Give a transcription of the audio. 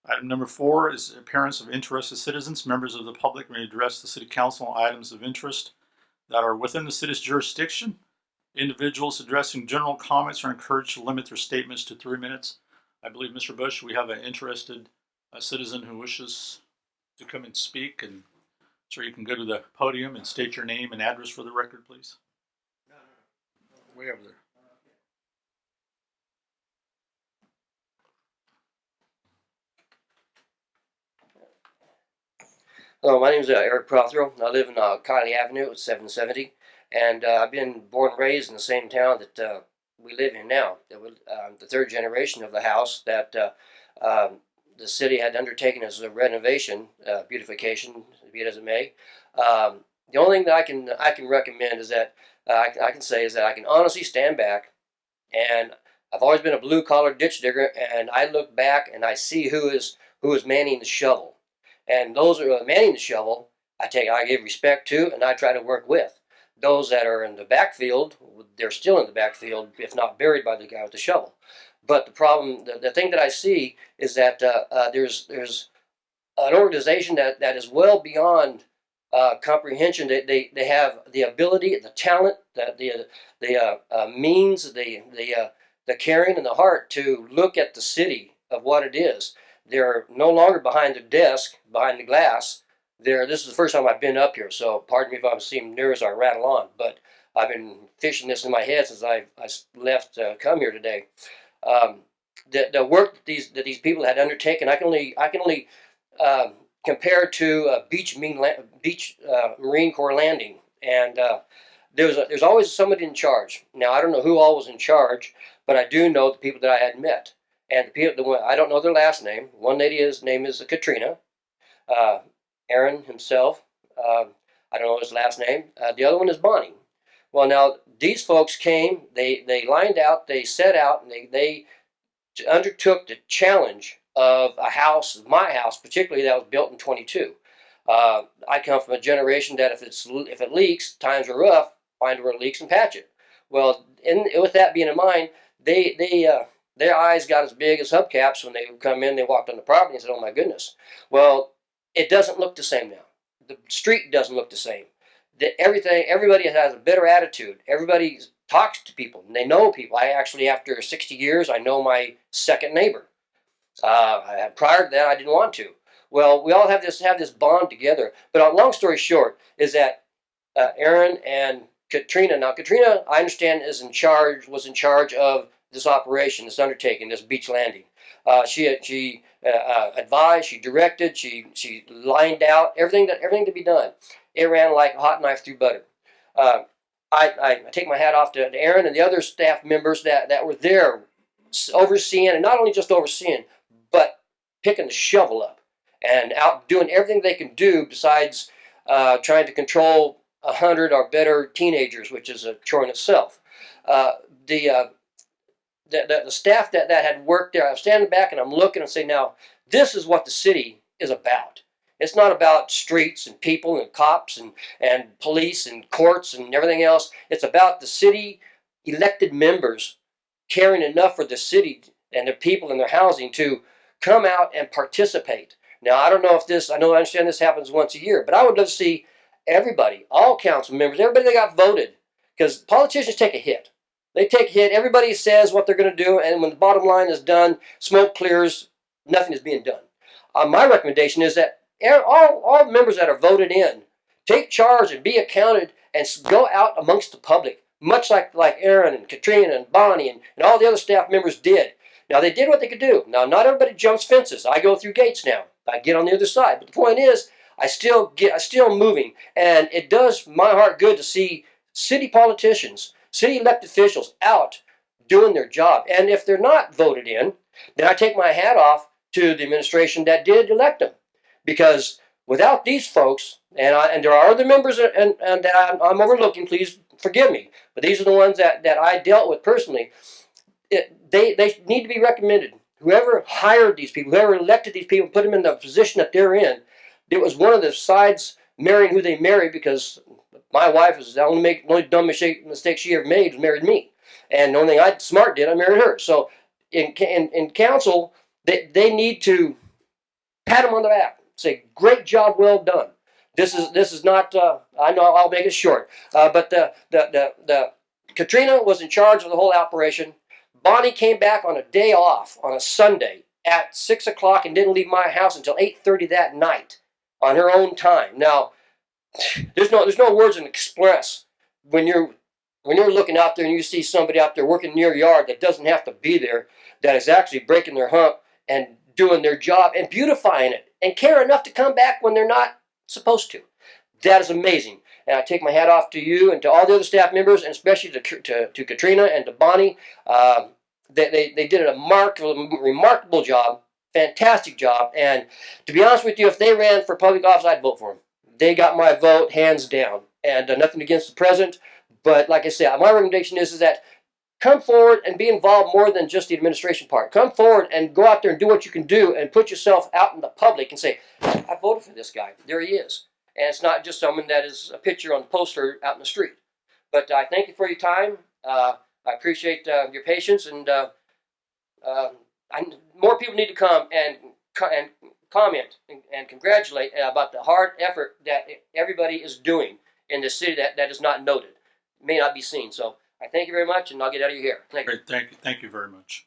Item number 4 is appearance of interested citizens. Members of the public may address the City Council on items of interest that are within the city's jurisdiction. Individuals addressing general comments are encouraged to limit their statements to 3 minutes. I believe, Mr. Bush, we have an interested citizen who wishes to come and speak, and so you can go to the podium and state your name and address for the record, please. Way over there. Hello, my name is Eric Prothero. I live in Kiley Avenue at 770, and I've been born and raised in the same town that we live in now. The third generation of the house that the city had undertaken as a renovation, beautification, be it as it may. The only thing that I can recommend is that I can say is that I can honestly stand back, and I've always been a blue collar ditch digger, and I look back and I see who is manning the shovel. And those who are manning the shovel, I give respect to, and I try to work with. Those that are in the backfield, they're still in the backfield, if not buried by the guy with the shovel. But the problem, the thing that I see is that there's an organization that is well beyond comprehension. They have the ability, the talent, the means, the caring and the heart to look at the city of what it is. They're no longer behind the desk, behind the glass. This is the first time I've been up here, so pardon me if I'm seem nervous or rattle on, but I've been fishing this in my head since I left come here today. The work that these people had undertaken, I can only compare to beach Marine Corps landing, and there's always somebody in charge. Now I don't know who all was in charge, but I do know the people that I had met. And I don't know their last name. One lady's name is Katrina. Aaron himself, I don't know his last name. The other one is Bonnie. Well, now these folks came. They lined out. They set out, and they undertook the challenge of a house, my house particularly, that was built in 22. I come from a generation that if it leaks, times are rough. Find where it leaks and patch it. Well, with that being in mind, their eyes got as big as hubcaps when they come in. They walked on the property and said, "Oh my goodness!" Well, it doesn't look the same now. The street doesn't look the same. Everybody has a better attitude. Everybody talks to people and they know people. I actually, after 60 years, I know my second neighbor. Prior to that, I didn't want to. Well, we all have this bond together. But long story short is that Aaron and Katrina. Now, Katrina, I understand, was in charge of this operation, this undertaking, this beach landing. She advised, she directed, she lined out everything to be done. It ran like a hot knife through butter. I take my hat off to Aaron and the other staff members that were there overseeing, and not only just overseeing, but picking the shovel up and out doing everything they can do besides trying to control 100 or better teenagers, which is a chore in itself. The staff that had worked there, I'm standing back and I'm looking and saying, now, this is what the city is about. It's not about streets and people and cops and police and courts and everything else. It's about the city elected members caring enough for the city and their people and their housing to come out and participate. Now, I don't know if I understand this happens once a year, but I would love to see everybody, all council members, everybody that got voted, because politicians take a hit. They take a hit. Everybody says what they're going to do, and when the bottom line is done, smoke clears, nothing is being done. My recommendation is that all members that are voted in take charge and be accounted and go out amongst the public, much like Aaron and Katrina and Bonnie and all the other staff members did. Now, they did what they could do. Now, not everybody jumps fences. I go through gates now. I get on the other side. But the point is, I'm still moving, and it does my heart good to see city politicians, city elected officials out doing their job. And if they're not voted in, then I take my hat off to the administration that did elect them. Because without these folks, and there are other members and that I'm overlooking, please forgive me, but these are the ones that I dealt with personally. They need to be recommended. Whoever hired these people, whoever elected these people, put them in the position that they're in, it was one of the sides marrying who they married, because my wife was the only dumb mistake she ever made was married me. And the only thing I married her. So in council, they need to pat them on the back, say, great job, well done. This is not. I know I'll make it short, but the Katrina was in charge of the whole operation. Bonnie came back on a day off on a Sunday at 6 o'clock and didn't leave my house until 8:30 that night on her own time. Now, there's no words in express when you're looking out there and you see somebody out there working near your yard that doesn't have to be there, that is actually breaking their hump and doing their job and beautifying it and care enough to come back when they're not supposed to. That is amazing. And I take my hat off to you and to all the other staff members, and especially to Katrina and to Bonnie. They did a remarkable job, fantastic job. And to be honest with you, if they ran for public office, I'd vote for them. They got my vote hands down. And nothing against the president. But like I said, my recommendation is that come forward and be involved more than just the administration part. Come forward and go out there and do what you can do and put yourself out in the public and say, I voted for this guy. There he is. And it's not just someone that is a picture on the poster out in the street. But I thank you for your time. I appreciate your patience, and more people need to come and comment and congratulate about the hard effort that everybody is doing in the city that is not noted, may not be seen. So I thank you very much, and I'll get out of your hair. Thank you. Great, thank you very much.